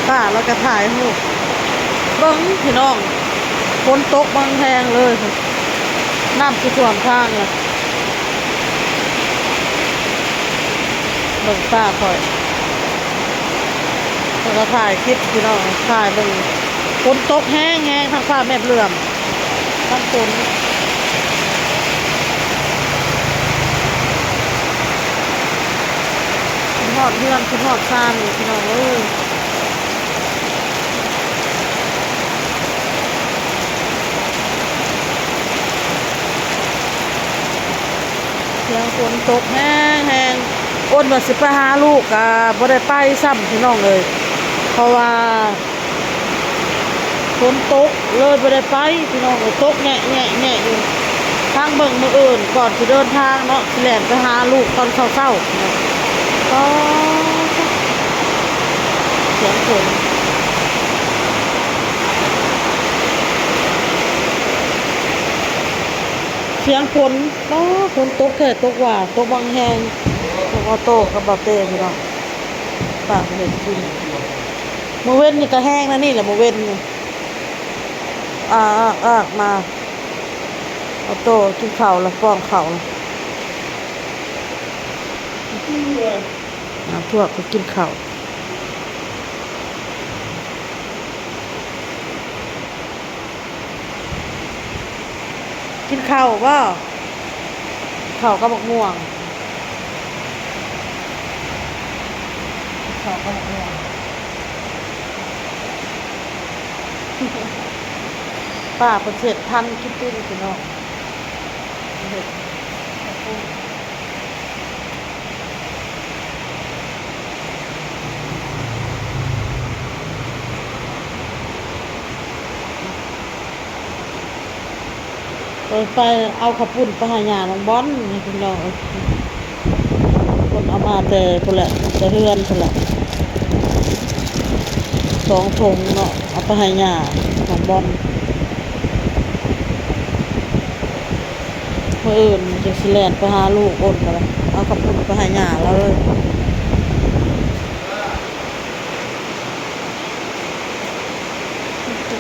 ป้าแล้วก็ถ่ายรูปเบิ้งพี่น้องฝนตกบางแหงเลยน้ำท่วมทางเลยเบิ้งป้าคอยแล้วก็ถ่ายคลิปพี่น้องถ่ายเบิ้งฝนตกแห้งทางฟ้าแม่เลื่อมทางฝนขึ้นหอดเพื่อนขึ้นหอดซานนี่พี่น้องเอ้ยเสียงฝนตกแห้งอ้นว่าสิไปหาลูกบ่ได้ไปซ้ำพี่น้องเลยเพราะว่าฝนตกเลยบ่ได้ไปพี่น้องตกแงะอยู่ทางเบิ่งมื้ออื่นก่อนสิเดินทางเนาะสิแล่นไปหาลูกตอนเช้าๆก็เสียงฝนเสียงฝนก็ฝนตกแค่ตกว่าตกบางแหงตกออโต้กับบ่เต้พี่น้องปากเห็นกินมื้อเว้นนี่ก็แห้งนะนี่แหละมื้อเว้นนี่มาออโต้กินข้าวแล้วป้อนข้าวพวกก็กินข้าวกินข้าวว่าข้าวก็บักม่วงข้าวก็บักม่วงป้าประเสริฐพันคิดติ้งพี่น้องเห็ดไปเอาข้าวปุ้นไปหายาน้องบอนนี่พี่น้องคนเอามาแต่คนละแต่เฮือนคนละ2 ถุงเนาะเอาไปหายาน้องบอนเมื่ออื่นจะสิแลนไปหาลูกอ้นกันเลยเอาข้าวปุ้นไปหายาแล้วเลย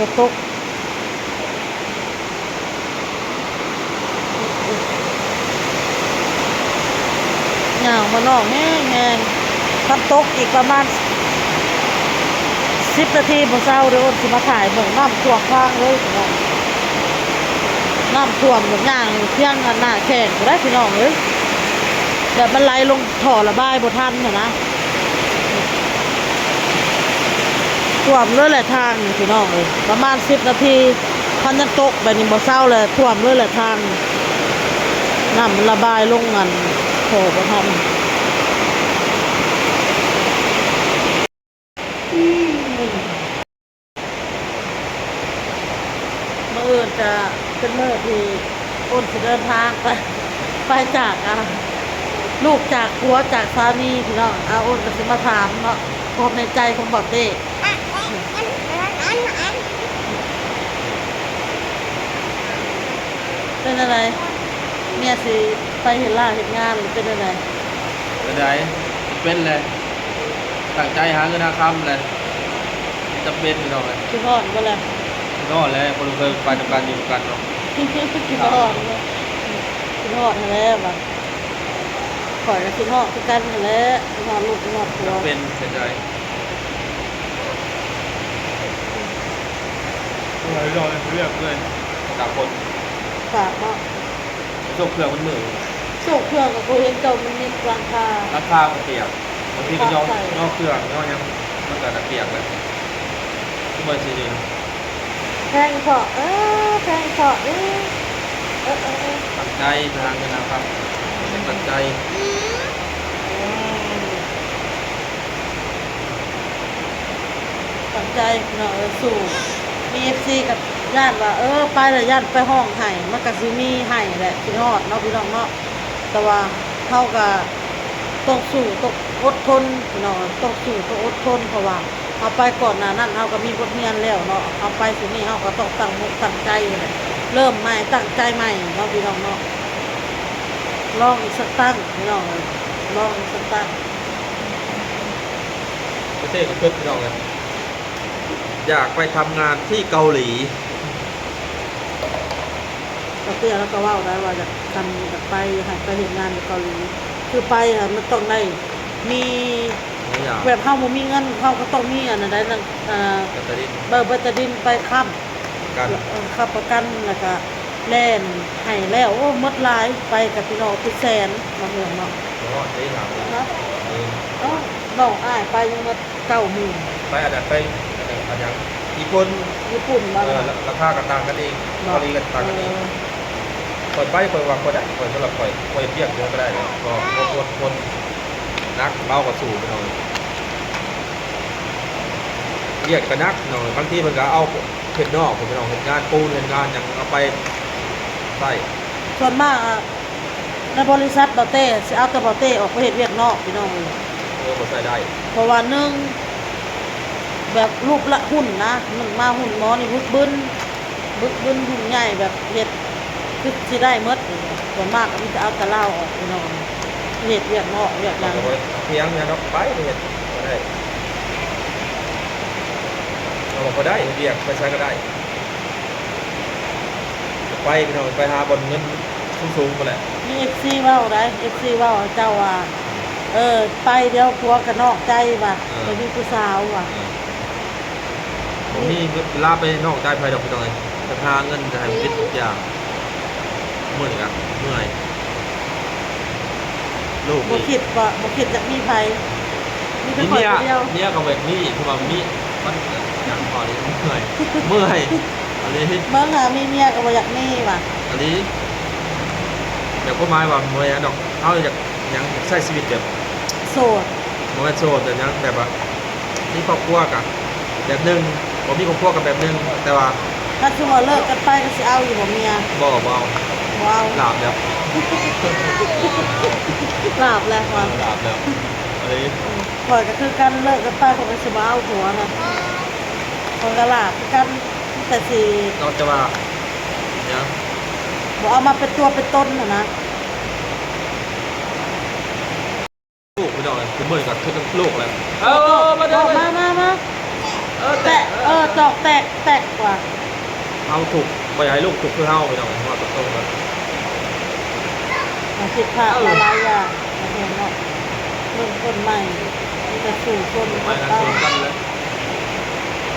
กระตกย่างมานอกแห้งถ้าตกอีกประมาณ10 นาทีพอเช้าเดี๋ยวสิมาถ่ายเบิ่งน้ำท่วมทางเลยพี่น้องน้ำท่วมแบบย่างเที่ยงหน้าแข้งก็ได้พี่น้องเลยแบบมันไหลลงท่อระบายบ่ทันนะท่วมเลยแหละทางนี่พี่น้องเลยประมาณ10 นาทีพันยังตกแบบนี้บ่เช้าเลยท่วมเลยแหละทางน้ำมันระบายลงกันท่อบ่ทันมื้อจะเป็นมื้อที่อ้นสิเดินทางไปจากลูกจากผัวจากสามีพี่น้องอ้นก็สิมาถามเนาะความในใจของบอกเต้เป็นอะไรเมียสิไปเห็นล่าเห็นงานหรือเป็นอะไรเป็นไรเป็นเลยตั้งใจหาเงินหาคำเลยจะเป็นเราเลยคิดฮอดก็แล้วก็เลยคนเคยไปทำการอยู่กันเนาะคิดฮอดคิดฮอดแล้วแบบขอยคิดฮอดคือกันแล้วคิดฮอดลูกคิดฮอดผัวเป็นเสียใจอะไรรอเลยเรียกเลยต่างคนฝากเนาะโชคเครื่องมันมือโชคเครื่องกับกูเห็นเจ้ามันมีราคามันเปียกบางทีก็ย่อเครื่องย่อยังมันเกิดเปียกเลยทุกวันจริงแพงพอแพงพอตั้งใจทางกันนะครับตั้งใจตั้งใจเนาะสู่มีFCกับญาติว่าไปแล้วญาติไปห้องไห้มันก็สิมีไห้แหละคิดฮอดเนาะพี่น้องเนาะแต่ว่าเฮาก็ต้องสู้ต้องอดทนเนาะต้องสู้ต้องอดทนเพราะว่าเอาไปก่อนหน้านั้นเฮาก็มีบทเรียนแล้วเนาะเอาไปสินี้เฮาก็ต้องตั้งมุกตั้งใจเลยเริ่มใหม่ตั้งใจใหม่เนาะพี่น้องเนาะลองอีกสักตั้งพี่น้องลองอีกสักตั้ง ประเทศก็ขึ้นพี่น้องเลยอยากไปทำงานที่เกาหลี ก็เตี้ยแล้วก็เว่าได้ว่าจะทำจะไปหาไปเห็นงานในเกาหลีคือไปอะมันต้องได้มี ไม่อยาก แบบเฮาบ่มีเงินเฮาก็ต้องมีอันนั้นได้นั่นกัตตาลิน เบอร์ตะดินไปค้ำ กัน ค้ำประกันแล้วก็แล่นให้แล้วโอ้หมดหลายไปกับพี่น้องเป็นแสนมาเมืองเนาะ เพราะว่าได้ถามเลย เนาะเอ้าน้องอ้ายไปยังมา90,000ไปอันนั้นไปอันอย่างญี่ปุ่น ญี่ปุ่นบ้าง ราคากันต่างกันเองเกาหลีกันต่างกันเองเปิดไปเปิดวางก็ได้เปิดสำหรับเปิดเทียบเยอะก็ได้เลยก็คนนักเบากว่าสูงไปหน่อยเรียกกันนักหน่อยบางทีมันก็เอาเห็ดนอกผมไปหน่อยเห็ดงานปูนเห็ดงานอย่างเอาไปใส่ ส่วนมากอะในบริษัทเบาเต้สิเอาแต่เบาเต้ออกไปเฮ็ดเวียกนอกพี่น้อง ก็ใส่ได้ เพราะว่าหนึ่งแบบรูปละหุ่นนะมันมาหุ่นหมอนี่บึกบึนหุ่นใหญ่แบบเฮ็ดคือสิได้หมดส่วนมากก็มันจะเอาแต่เหล้าออกพี่น้องเฮ็ดเวียกนอกเวียกห เรา ยัง ก็เพียงเนี่ยเราไปเห็ดก็ได้เราบอกก็ได้เรียกไปใช้ก็ได้ไปพี่น้องไปหาบนเงินสูงๆไปแหละ มี FC เว้าได้ FC เว้าเจ้าว่าไปเดี๋ยวผัวก็นอกใจว่ะไปมีผู้สาวว่ะ ผมมีลาไปนอกใจภายดอกพี่น้องเลยจะหาเงินจะให้มันเป็นทุกอย่างเมื่อยกันเมื่อยลูก บ่คิดว่าบ่คิดจะมีไผมีแต่ นี่ คน เนี่ย เดียว เนี่ยกับแบบนี้คือว่ามีมันอย่างพอนี้เมื่อยเมื่อยอันนี้ เบิ่งหามีเมียก็บ่อยากมีว่ะ อันนี้เดี๋ยวก็หมายว่าเมื่อยดอกเขาอยากยังใช้ชีวิตแบบ โสด โมเมนโซแต่ยังแบบว่านี่ครอบครัวกับแบบหนึงผมมีครอบครัวกับแบบหนึงแต่ว่า ถ้าสมมุติเลิกกันไปก็สิเอาอยู่บ่เมีย บ่เอา บ่เอา หลาบแล้ว ลาบแล้วว่ะ หลาบแล้วอันนี้ ข่อยก็คือกันเลิกกันไปข่อยก็สิบ่เอาผัวน่ะข่อยก็ลาบคือกันแต่สิ เราจะว่าเนี่ย บ่เอามาเป็นตัวเป็นตนน่ะนะ ลูกไม่ได้คือเมื่อยกับคือลูกแล้วมาเด้อ มาแตะจอกแตกกว่า เอาถูกไปให้ลูกถูกคือเฮาไปหน่อยว่าตรงๆกัน มาคิดค่ะละลายอย่างมาเห็นเนาะเริ่มต้นใหม่มีแต่สู่คน ไปกันชนกันเลย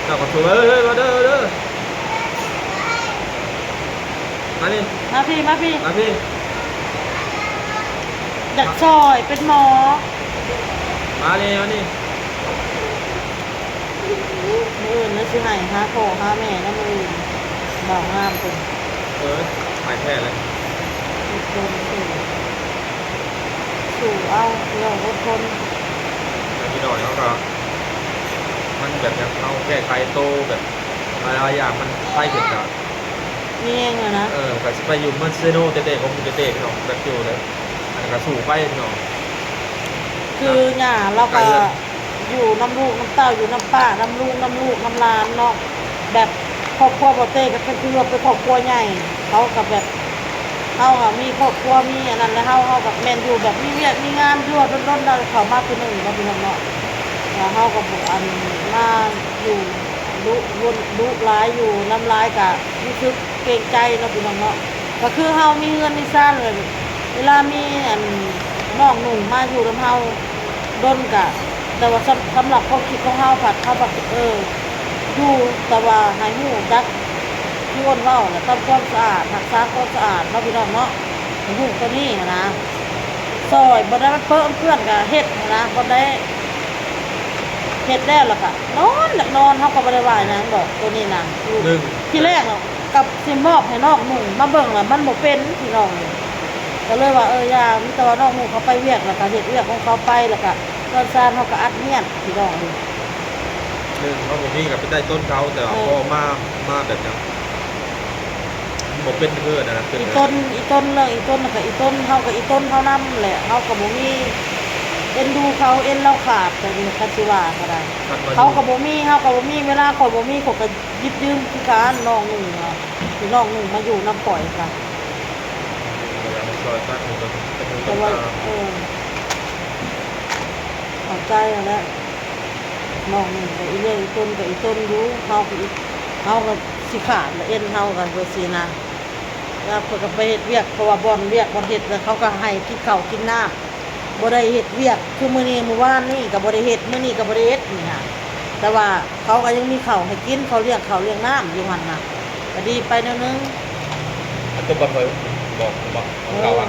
เจ้าก็ถูกเฮ้ยมาเด้อมานี่ มาพี่ มาพี่ อยากซอยเป็นหมอ มานี่มานี่ มืออื่นแล้วสิให้หาพ่อหาแม่น้ำมืออื่นบ่าวงามเป็น หมายแท้เลย อดทนสู่เอาเราอดทน แต่พี่ดอยเขาก็มันแบบอย่างเขาแก้ไขโตแบบหลายอย่างมันไปถึงกับ นี่เองอะนะ ก็ไปอยู่มันเซโนเตะของเตะพี่น้องแบบอยู่เลยอันก็สู่ไปพี่น้อง คือหย่าเราก็ ไกลเลย อยู่น้ำลูกน้ำเต้าอยู่น้ำป้าน้ำลูกน้ำหลานเนาะแบบครอบครัวบ่เต้ก็เป็นคือว่าเป็นครอบครัวใหญ่เขากับแบบเขาอะมีครอบครัวมีอันนั้นแล้วเขากับแมนอยู่แบบมีเวียกมีงานยั่วร้นๆเราเขามาเป็นหนึ่งมาเป็นเนาะแล้วเขากับอันมาอยู่ดุร้ายอยู่น้ำร้ายกับรู้สึกเกรงใจเนาะพี่น้องเนาะก็คือเขามีเงินมีซ่านเลย เวลามีอันน้องหนุ่มมาอยู่กับเฮาดนกะ แต่ว่าสำหรับความคิดของเฮาผัดเฮาแบบอยู่แต่ว่าให้ฮู้จักที่อ้นเว้าน่ะทำความสะอาดรักษาความสะอาดเนาะพี่น้องเนาะให้ฮู้ตัวนี้นะซอยบ่ได้มันเพิ่มเพื่อนก็เฮ็ดนะบ่ได้เฮ็ดแล้วล่ะก็นอนอยากนอนเฮาก็บ่ได้ว่าหยังดอกตัวนี้นะ หนึ่ง ที่แรกเนาะกับสิมอบให้น้องหนุ่มมาเบิ่งแล้วมันบ่เป็นพี่น้องก็เลยว่าอย่ามีแต่ว่าน้องหนุ่มเขาไปเวียกแล้วก็เฮ็ดเวียกของเขาไปแล้วก็ตอนซานเขาก็อัดเมียนพี่น้อง หนึ่งเขาผมมีกับไปได้ต้นเขาแต่ว่าพอมาแบบอย่างผมเป็นเพื่อนนะเป็น อีต้นเรื่องอีต้นน่ะก็อีต้นเฮาก็อีต้นเฮานำแหละเฮาก็บ่มีเอ็นดูเขาเอ็นเราขาดแต่นี่คันสิว่าก็ได้เขาก็บ่มีเฮาก็บ่มีเวลาข่อยบ่มีข่อยก็หยิบยืมคือการน้องหนุ่มอะพี่น้องหนุ่มมาอยู่นำข่อยค่ะ ซอยตั้งอยู่ตรง แต่ว่าเข้าใจแล้ว น้องนี่ก็อีเรื่องอีต้นก็อีต้นรู้เฮาก็สิขาดละเอ็นเฮากันเพื่อสินะแล้วเพิ่นก็ไปเฮ็ดเวียกเพราะว่าบ่อนเวียกบ่เฮ็ดแล้วเขาก็ให้กินข้าวกินน้ำบ่ได้เฮ็ดเวียกคือมื้อนี้มื้อวานนี่ก็บ่ได้เฮ็ดมื้อนี้ก็บ่ได้เฮ็ดนี่ค่ะแต่ว่าเขาก็ยังมีข้าวให้กินเขาเลี้ยงข้าวเลี้ยงน้ำอยู่หั่นน่ะก็ดีไปแนวนึง อันตัวบ่เคยบอกของเขาอ่ะ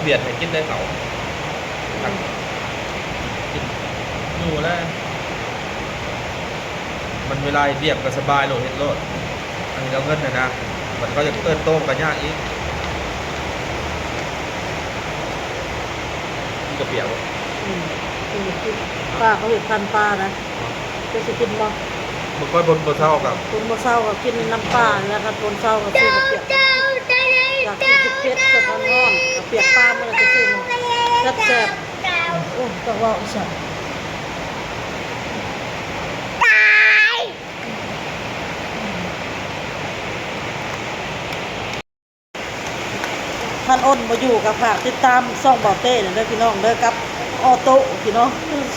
เบียดให้กินได้เขากินอยู่แล้วมันเวลาเรียบก็สบายโลดเห็นโลดอันนี้เราเงินนะมันก็จะเติมโตกันยากอีกนี่ก็เปียกวะ ป้าเขาเห็นพันปลานะจะสิกินบ่ มันก็บนเศร้ากับ คนบ่เศร้าก็กินน้ำปลาแล้วก็คนเศร้าก็ซื้อกับเปียกอยากกินเผ็ดๆกับร้อนๆกับเปียกปลามันก็ซื้อมาแซ่บๆโอ้ต้องว่าอีสันท่านอ้นมาอยู่กับฝากติดตามซ่องเบาเต้เนี่ยเด้อพี่น้องเด้อกับออโต้พี่น้อง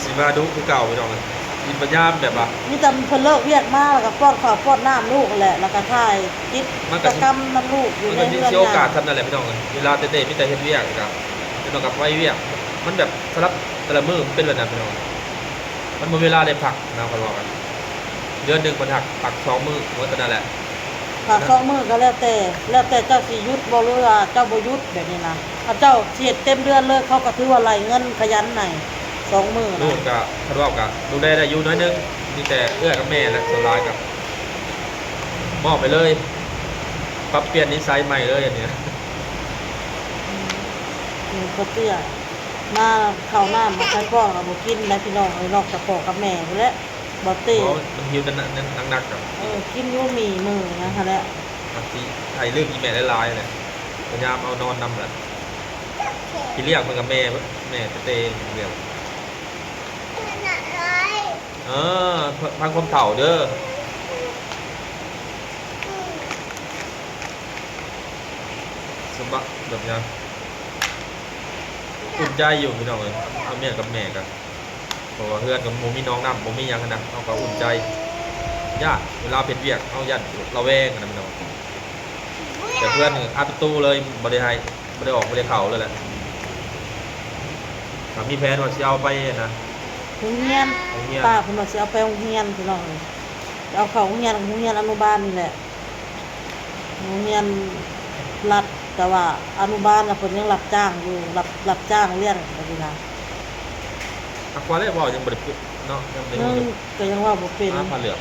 สีมาดูคือเก่าไปน้องเลยกินปัญญามแบบว่า มีแต่เพิ่นเลิกเวียกมาแล้วก็ป้อนข้าวป้อนน้ำลูกแหละแล้วก็ถ่ายกิจกรรมน้ำลูกอยู่ มัน ใน ก็มี เรือน โอกาส จำ ทำนั่นแหละพี่น้องเลยเวลาเต้ๆมีแต่เฮ็ดเวียกกับพี่น้องกับไว้เวียกมันแบบสลับแต่ละมื้อมันเป็นแบบนั้นพี่น้องมันบ่เวลาได้พักนะเขาบอกกันเดือนหนึงมันพัก2 มื้อว่าแต่นั่นแหละ ผักสองมื้อก็แล้วแต่เจ้าสิหยุดบ่หรือว่าเจ้าบ่หยุดแบบนี้นะถ้าเจ้าสิเฮ็ดเต็มเดือนเลยเขาก็ถือว่าไล่เงินขยันให้2 มื้อ ลู นะ กก็คันว่าก็ดูได้อายุน้อยนึงมีแต่เอื้อกับแม่และส่วนหลายกับมอบไปเลยปรับเปลี่ยนนิสัยใหม่เลยอันเนี้ย ก็เตี้ยมาข้าวน้ำมาใส่ป้อนก็บ่กินแล้วพี่น้องนอกจากพ่อกับแม่พุ่นแหละบ่เต้ เพราะมันหิวนั่นนักๆกับ กินอยู่หมี่มื้อนะคะแหละ บางทีไทยเรื่องอีแม่หลายๆเลยพยายามเอานอนนำแหละที่เรียกมันกับแม่เต้เรียกพังความเถ่าเด้อสมบัติแบบนี้อุ่นใจอยู่พี่น้องเลยกับแม่กันเพราะว่าเพื่อนกับโมมีน้องนำโมมียังกันนะเอาก็อุ่นใจญาติเวลาเป็นเวียกเอาญาติระแวงกันนะพี่น้องแต่เพื่อนอาประตูเลยบริไทยบริออกบริเข่าเลยแหละถามมีแผนว่าจะเอาไปนะ โรงเรียนป้าเพิ่นว่าสิเอาไปโรงเรียนพี่น้องเอาเข้าโรงเรียนอนุบาลนี่แหละโรงเรียนรัฐแต่ว่าอนุบาลน่ะเพิ่นยังรับจ้างอยู่รับจ้างเรียนแบบนี้นะ อักวาเล่บอกยังบริปุเนาะยังไม่รู้ นึงก็ยังว่าบ่เป็น ผ้าเหลือง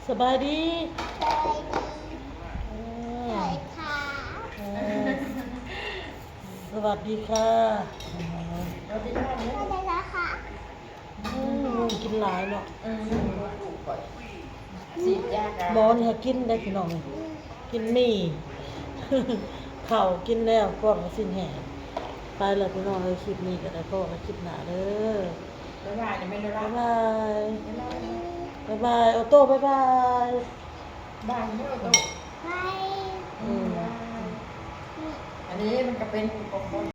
สบายดีสวัสดีค่ะกินหลายเนาะบอลเนี่ยกินได้พี่น้องกินหมี่ ข้าวกินแล้วป้อนก็สิ้นแห่ไปแล้วพี่น้องเลยคลิปนี้ก็ได้พ่อก็คลิปหน้าเด้อบ๊ายบายบ๊ายบายออโต้บ๊ายบายอันนี้มันก็เป็น